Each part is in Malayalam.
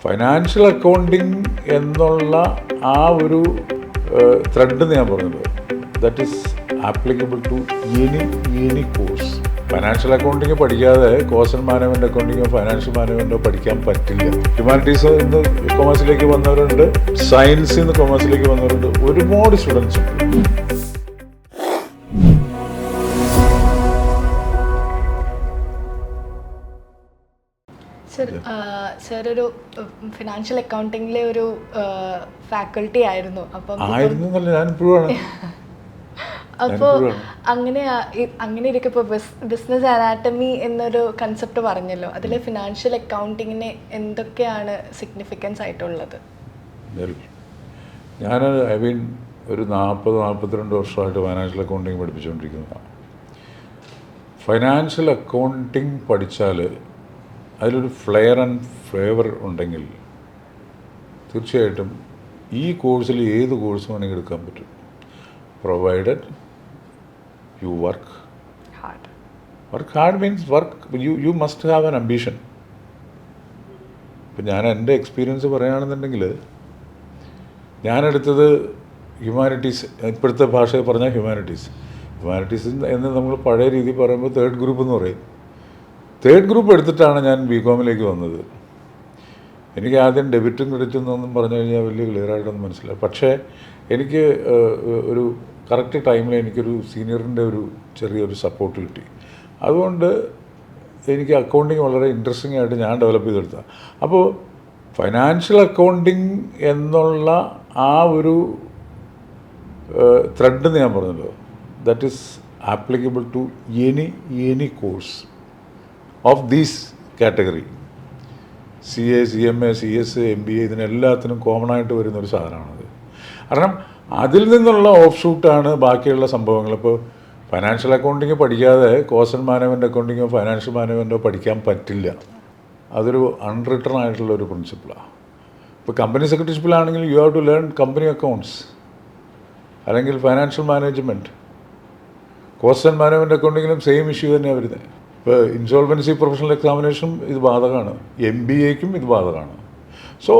ഫൈനാൻഷ്യൽ അക്കൗണ്ടിങ് എന്നുള്ള ആ ഒരു ത്രെഡ് ഞാൻ പറഞ്ഞത് that is applicable to any course. Financial accounting പഠിക്കാതെ കോസ്റ്റ് ആൻഡ് മാനേജ്മെൻറ്റ് അക്കൗണ്ടിങ്ങോ ഫൈനാൻഷ്യൽ മാനേജ്മെൻറ്റോ പഠിക്കാൻ പറ്റില്ല. ഹ്യൂമാനിറ്റീസ് നിന്ന് കൊമേഴ്സിലേക്ക് വന്നവരുണ്ട്, സയൻസിൽ നിന്ന് കൊമേഴ്സിലേക്ക് വന്നവരുണ്ട്, ഒരുപാട് സ്റ്റുഡൻസ് ഉണ്ട്. സർ ഒരു ഫിനാൻഷ്യൽ അക്കൗണ്ടിങ്ങിലെ ഒരു ഫാക്കൾട്ടി ആയിരുന്നു. അപ്പോൾ അങ്ങനെ ഇരിക്കുമ്പോൾ ബിസിനസ് അനാറ്റമി എന്നൊരു കൺസെപ്റ്റ് പറഞ്ഞല്ലോ, അതിൽ ഫിനാൻഷ്യൽ അക്കൗണ്ടിങ്ങിന് എന്തൊക്കെയാണ് സിഗ്നിഫിക്കൻസ് ആയിട്ടുള്ളത്? ഞാൻ ഒരു 40-42 വർഷമായിട്ട് ഫൈനാൻഷ്യൽ അക്കൗണ്ടിങ് പഠിപ്പിച്ചുകൊണ്ടിരിക്കുന്നതാണ്. ഫൈനാൻഷ്യൽ അക്കൗണ്ടിങ് പഠിച്ചാൽ അതിലൊരു ഫ്ലെയർ ആൻഡ് ഫ്ലേവർ ഉണ്ടെങ്കിൽ തീർച്ചയായിട്ടും ഈ കോഴ്സിൽ ഏത് കോഴ്സ് വേണമെങ്കിൽ എടുക്കാൻ പറ്റും, provided you work hard. Means you must have an ambition. ഇപ്പം ഞാൻ എൻ്റെ എക്സ്പീരിയൻസ് പറയുകയാണെന്നുണ്ടെങ്കിൽ ഞാനെടുത്തത് ഹ്യൂമാനിറ്റീസ്, ഇപ്പോഴത്തെ ഭാഷയിൽ പറഞ്ഞാൽ ഹ്യൂമാനിറ്റീസ് എന്ന് നമ്മൾ പഴയ രീതി പറയുമ്പോൾ തേർഡ് ഗ്രൂപ്പ് എന്ന് പറയും. തേർഡ് ഗ്രൂപ്പ് എടുത്തിട്ടാണ് ഞാൻ ബികോമിലേക്ക് വന്നത്. എനിക്ക് ആദ്യം ഡെബിറ്റും ക്രെഡിറ്റും എന്നൊന്നും പറഞ്ഞു കഴിഞ്ഞാൽ വലിയ ക്ലിയറായിട്ടൊന്നും മനസ്സിലായി. പക്ഷേ എനിക്ക് ഒരു കറക്റ്റ് ടൈമിൽ എനിക്കൊരു സീനിയറിൻ്റെ ഒരു ചെറിയൊരു സപ്പോർട്ട് കിട്ടി. അതുകൊണ്ട് എനിക്ക് അക്കൗണ്ടിങ് വളരെ ഇൻട്രസ്റ്റിംഗ് ആയിട്ട് ഞാൻ ഡെവലപ്പ് ചെയ്തെടുത്ത. അപ്പോൾ ഫൈനാൻഷ്യൽ അക്കൗണ്ടിങ് എന്നുള്ള ആ ഒരു ത്രെഡ് ഞാൻ പറഞ്ഞല്ലോ, that is applicable to any course of these category. CA, CMA, CS, MBA ഇതിനെല്ലാത്തിനും കോമൺ ആയിട്ട് വരുന്നൊരു സാധനമാണത്. കാരണം അതിൽ നിന്നുള്ള ഓഫ് ഷൂട്ടാണ് ബാക്കിയുള്ള സംഭവങ്ങൾ. ഇപ്പോൾ ഫൈനാൻഷ്യൽ അക്കൗണ്ടിങ് പഠിക്കാതെ കോസ്റ്റ് ആൻഡ് മാനേജ്മെൻറ്റ് അക്കൗണ്ടിങ്ങോ ഫൈനാൻഷ്യൽ മാനേജ്മെൻറ്റോ പഠിക്കാൻ പറ്റില്ല. അതൊരു അൺറിട്ടൺ ആയിട്ടുള്ള ഒരു പ്രിൻസിപ്പിളാണ്. ഇപ്പോൾ കമ്പനി സെക്രട്ടറിഷിപ്പിലാണെങ്കിൽ you have to learn company accounts അല്ലെങ്കിൽ financial management. Cost and management അക്കൗണ്ടിങ്ങിലും സെയിം ഇഷ്യൂ തന്നെയാണ് വരുന്നത്. ഇപ്പോൾ ഇൻസോൾവൻസി പ്രൊഫഷണൽ എക്സാമിനേഷനും ഇത് ബാധകമാണ്, MBAക്കും ഇത് ബാധകമാണ്. So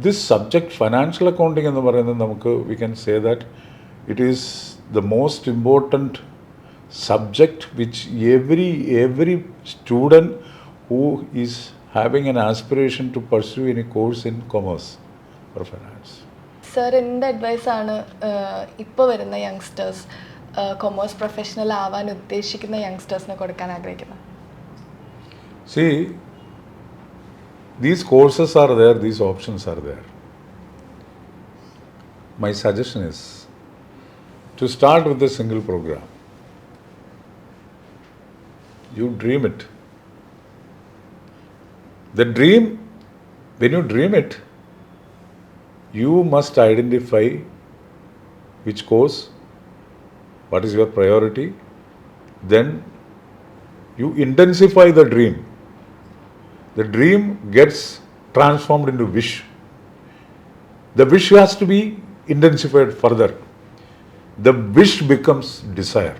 this subject financial accounting എന്ന് പറയുന്നത് നമുക്ക് we can say that it is the most important subject which every student who is having an aspiration to pursue any course in commerce or finance. Sir, എന്ത് അഡ്വൈസാണ് ഇപ്പോൾ വരുന്ന യങ്സ്റ്റേഴ്സ്, കൊമേഴ്സ് പ്രൊഫഷണൽ ആവാൻ ഉദ്ദേശിക്കുന്ന യങ്സ്റ്റേഴ്സിന് കൊടുക്കാൻ ആഗ്രഹിക്കുന്നത്? See, these courses are there, these options are there. My suggestion is to start with a single program. You dream it. The dream, when you dream it, you must identify which course, what is your priority, then you intensify the dream. The dream gets transformed into wish. The wish has to be intensified further. The wish becomes desire.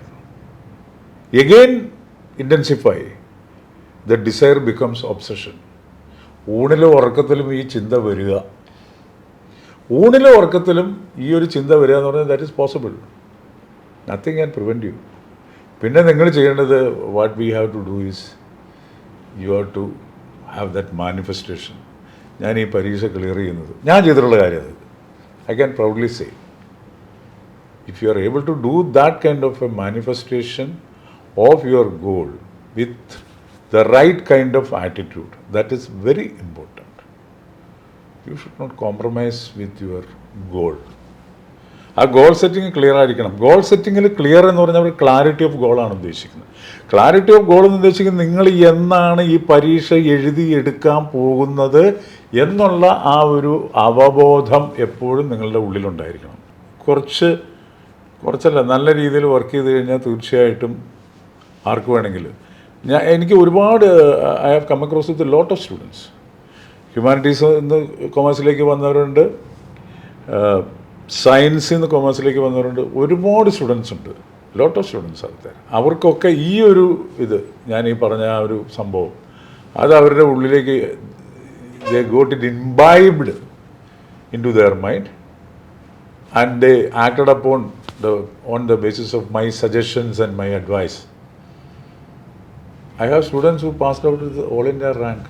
Again intensify. The desire becomes obsession. ഊണിലും ഉറക്കത്തിലും ഈ ചിന്ത വരിക, ഊണിലും ഉറക്കത്തിലും ഈ ഒരു ചിന്ത വരിക എന്ന് പറഞ്ഞാൽ that is possible. Nothing can prevent you. പിന്നെ നിങ്ങൾ ചെയ്യേണ്ടത് what we have to do is you have to have that manifestation. ഞാൻ ഈ പരീക്ഷ ക്ലിയർ ചെയ്യുന്നത് ഞാൻ ചെയ്തിട്ടുള്ള കാര്യം അത് I can proudly say. If you are able to do that kind of a manifestation of your goal with the right kind of attitude, that is very important. You should not compromise with your goal. ആ ഗോൾ സെറ്റിംഗ് ക്ലിയർ ആയിരിക്കണം. ഗോൾ സെറ്റിങ്ങിൽ ക്ലിയർ എന്ന് പറഞ്ഞാൽ ക്ലാരിറ്റി ഓഫ് ഗോളാണ് ഉദ്ദേശിക്കുന്നത്. ക്ലാരിറ്റി ഓഫ് ഗോൾ എന്ന് ഉദ്ദേശിക്കുന്നത് നിങ്ങൾ എന്നാണ് ഈ പരീക്ഷ എഴുതിയെടുക്കാൻ പോകുന്നത് എന്നുള്ള ആ ഒരു അവബോധം എപ്പോഴും നിങ്ങളുടെ ഉള്ളിലുണ്ടായിരിക്കണം. കുറച്ചല്ല നല്ല രീതിയിൽ വർക്ക് ചെയ്ത് കഴിഞ്ഞാൽ തീർച്ചയായിട്ടും ആർക്ക് വേണമെങ്കിലും. എനിക്ക് ഒരുപാട് I have come across with lot of students. Humanities നിന്ന് കൊമേഴ്സിലേക്ക് വന്നവരുണ്ട്, സയൻസിൽ നിന്ന് കൊമേഴ്സിലേക്ക് വന്നവരുണ്ട്, ഒരുപാട് സ്റ്റുഡൻസ് ഉണ്ട്, ലോട്ട് ഓഫ് സ്റ്റുഡൻസ് ആൾക്കാർ. അവർക്കൊക്കെ ഈ ഒരു ഇത് ഞാൻ ഈ പറഞ്ഞ ആ ഒരു സംഭവം അത് അവരുടെ ഉള്ളിലേക്ക് they got it imbibed into their mind, and they acted upon on the basis of my suggestions and my advice. I have students who passed out with all India rank.